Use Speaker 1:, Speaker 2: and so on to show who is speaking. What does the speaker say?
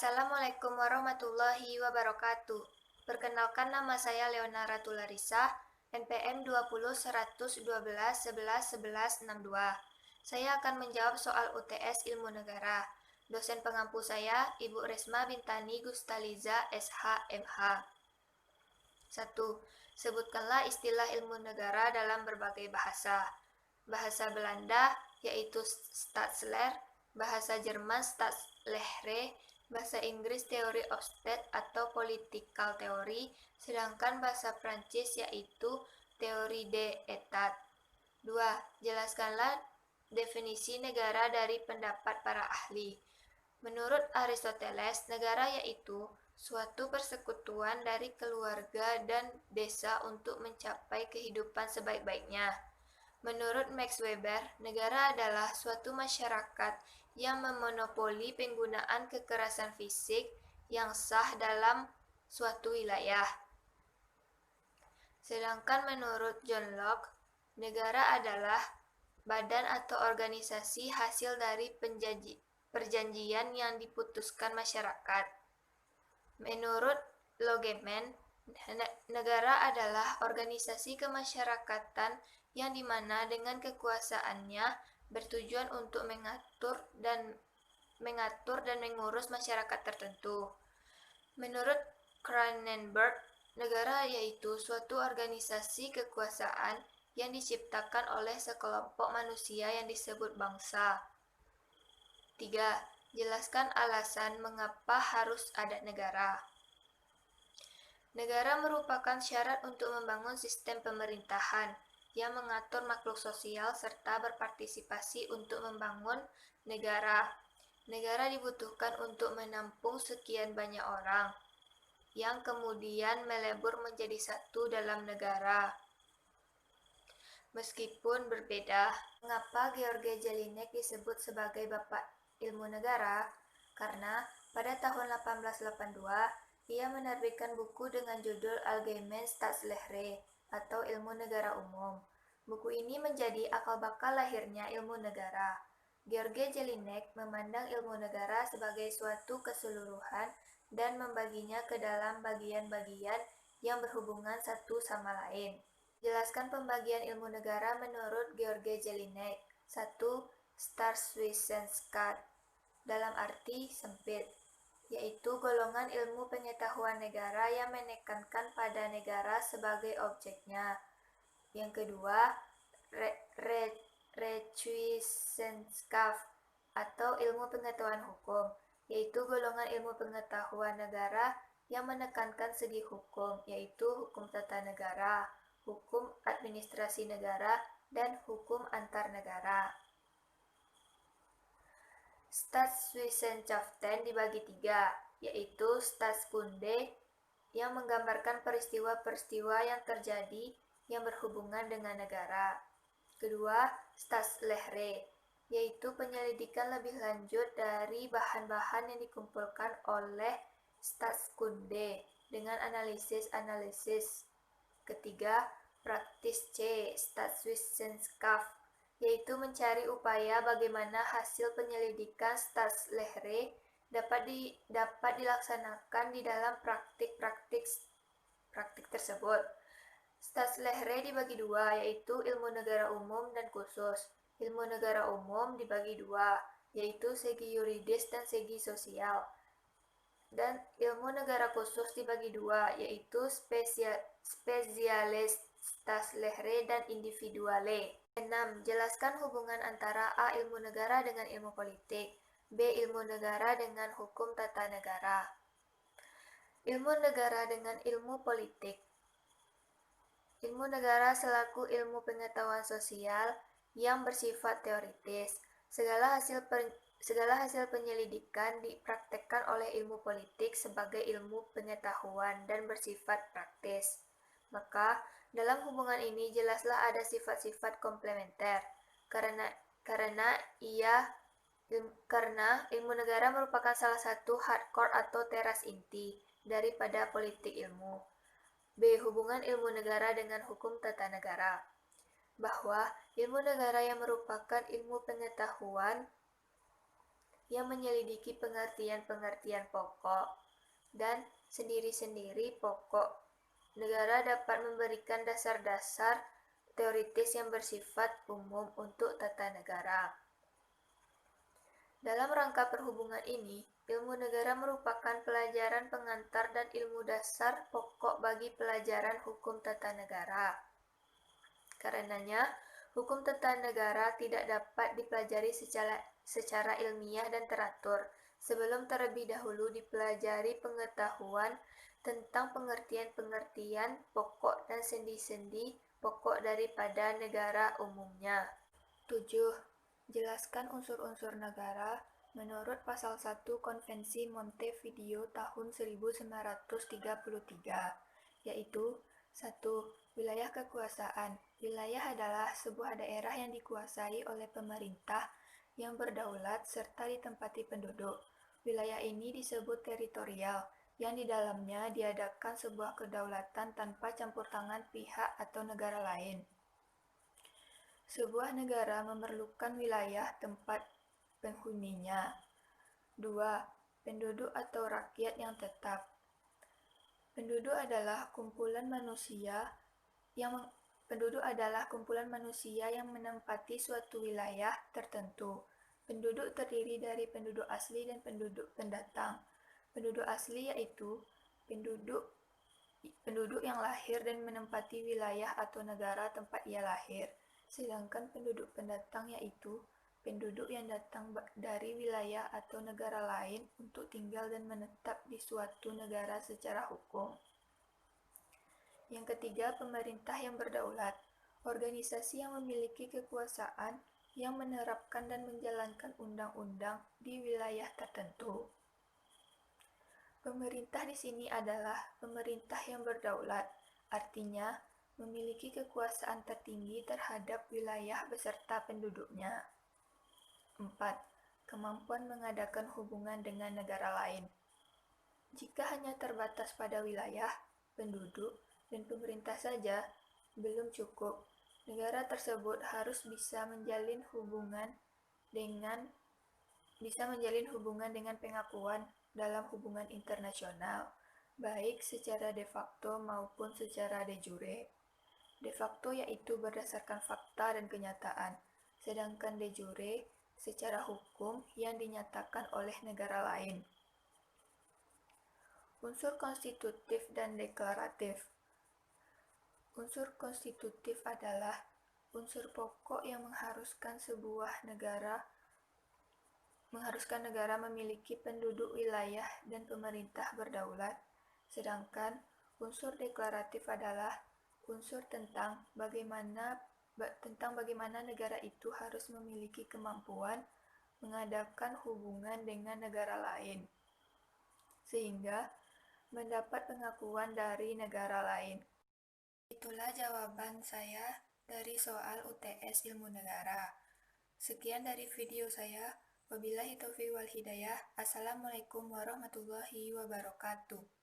Speaker 1: Assalamualaikum warahmatullahi wabarakatuh. Perkenalkan, nama saya Leona Ratularisa, NPM 20 112 11 11 62. Saya akan menjawab soal UTS Ilmu Negara. Dosen pengampu saya, Ibu Resma Bintani Gustaliza, SH, MH. 1. Sebutkanlah istilah ilmu negara dalam berbagai bahasa. Bahasa Belanda, yaitu Staatsleer, bahasa Jerman Staatslehre, bahasa Inggris Theory of State atau Political Theory, sedangkan bahasa Prancis yaitu Theorie de Etat. 2. Jelaskanlah definisi negara dari pendapat para ahli. Menurut Aristoteles, negara yaitu suatu persekutuan dari keluarga dan desa untuk mencapai kehidupan sebaik-baiknya. Menurut Max Weber, negara adalah suatu masyarakat yang memonopoli penggunaan kekerasan fisik yang sah dalam suatu wilayah. Sedangkan menurut John Locke, negara adalah badan atau organisasi hasil dari perjanjian yang diputuskan masyarakat. Menurut Logeman, negara adalah organisasi kemasyarakatan yang dimana dengan kekuasaannya bertujuan untuk mengatur dan mengurus masyarakat tertentu. Menurut Cronenberg, negara yaitu suatu organisasi kekuasaan yang diciptakan oleh sekelompok manusia yang disebut bangsa. 3. Jelaskan alasan mengapa harus ada negara. Negara merupakan syarat untuk membangun sistem pemerintahan yang mengatur makhluk sosial serta berpartisipasi untuk membangun negara. Negara dibutuhkan untuk menampung sekian banyak orang yang kemudian melebur menjadi satu dalam negara. Meskipun berbeda, mengapa George Jelinek disebut sebagai Bapak Ilmu Negara? Karena pada tahun 1882, ia menerbitkan buku dengan judul Allgemeine Staatslehre atau Ilmu Negara Umum. Buku ini menjadi akal bakal lahirnya ilmu negara. George Jelinek memandang ilmu negara sebagai suatu keseluruhan dan membaginya ke dalam bagian-bagian yang berhubungan satu sama lain. Jelaskan pembagian ilmu negara menurut George Jelinek. 1. Staatswissenschaft dalam arti sempit, yaitu golongan ilmu pengetahuan negara yang menekankan pada negara sebagai objeknya. Yang kedua, Rechtswissenschaft atau ilmu pengetahuan hukum, yaitu golongan ilmu pengetahuan negara yang menekankan segi hukum, yaitu hukum tata negara, hukum administrasi negara, dan hukum antar negara. Staatswissenschaften dibagi 3, yaitu Staatskunde yang menggambarkan peristiwa-peristiwa yang terjadi yang berhubungan dengan negara. Kedua, Staatslehre, yaitu penyelidikan lebih lanjut dari bahan-bahan yang dikumpulkan oleh Staatskunde dengan analisis-analisis. Ketiga, Praktis C, Staatswissenschaft, yaitu mencari upaya bagaimana hasil penyelidikan Staatslehre dapat dilaksanakan di dalam praktik tersebut. Staatslehre dibagi 2, yaitu ilmu negara umum dan khusus. Ilmu negara umum dibagi 2, yaitu segi yuridis dan segi sosial. Dan ilmu negara khusus dibagi 2, yaitu spesialis Staatslehre dan individuale. 6. Jelaskan hubungan antara A. Ilmu negara dengan ilmu politik, B. Ilmu negara dengan hukum tata negara. Ilmu negara dengan ilmu politik. Ilmu negara selaku ilmu pengetahuan sosial yang bersifat teoritis. Segala hasil penyelidikan dipraktekkan oleh ilmu politik sebagai ilmu pengetahuan dan bersifat praktis. Maka, dalam hubungan ini jelaslah ada sifat-sifat komplementer, karena ilmu negara merupakan salah satu hardcore atau teras inti daripada politik ilmu. B. Hubungan ilmu negara dengan hukum tata negara. Bahwa ilmu negara yang merupakan ilmu pengetahuan yang menyelidiki pengertian-pengertian pokok dan sendiri-sendiri pokok. Negara dapat memberikan dasar-dasar teoritis yang bersifat umum untuk tata negara. Dalam rangka perhubungan ini, ilmu negara merupakan pelajaran pengantar dan ilmu dasar pokok bagi pelajaran hukum tata negara. Karenanya, hukum tata negara tidak dapat dipelajari secara ilmiah dan teratur, sebelum terlebih dahulu dipelajari pengetahuan tentang pengertian-pengertian pokok dan sendi-sendi pokok daripada negara umumnya. 7. Jelaskan unsur-unsur negara menurut Pasal 1 Konvensi Montevideo tahun 1933, yaitu 1. Wilayah kekuasaan. Wilayah adalah sebuah daerah yang dikuasai oleh pemerintah yang berdaulat serta ditempati penduduk. Wilayah ini disebut teritorial, yang di dalamnya diadakan sebuah kedaulatan tanpa campur tangan pihak atau negara lain. Sebuah negara memerlukan wilayah tempat penghuninya. 2. Penduduk atau rakyat yang tetap. Penduduk adalah kumpulan manusia yang menempati suatu wilayah tertentu. Penduduk terdiri dari penduduk asli dan penduduk pendatang. Penduduk asli yaitu penduduk yang lahir dan menempati wilayah atau negara tempat ia lahir. Sedangkan penduduk pendatang yaitu penduduk yang datang dari wilayah atau negara lain untuk tinggal dan menetap di suatu negara secara hukum. Yang ketiga, pemerintah yang berdaulat. Organisasi yang memiliki kekuasaan yang menerapkan dan menjalankan undang-undang di wilayah tertentu. Pemerintah di sini adalah pemerintah yang berdaulat, artinya memiliki kekuasaan tertinggi terhadap wilayah beserta penduduknya. 4. Kemampuan mengadakan hubungan dengan negara lain. Jika hanya terbatas pada wilayah, penduduk, dan pemerintah saja, belum cukup. Negara tersebut harus bisa menjalin hubungan dengan pengakuan dalam hubungan internasional, baik secara de facto maupun secara de jure. De facto yaitu berdasarkan fakta dan kenyataan, sedangkan de jure secara hukum yang dinyatakan oleh negara lain. Unsur konstitutif dan deklaratif. Unsur konstitutif adalah unsur pokok yang mengharuskan negara memiliki penduduk, wilayah, dan pemerintah berdaulat, sedangkan unsur deklaratif adalah unsur tentang bagaimana negara itu harus memiliki kemampuan mengadakan hubungan dengan negara lain, sehingga mendapat pengakuan dari negara lain. Itulah jawaban saya dari soal UTS Ilmu Negara. Sekian dari video saya. Wabillahi taufiq wal hidayah. Assalamualaikum warahmatullahi wabarakatuh.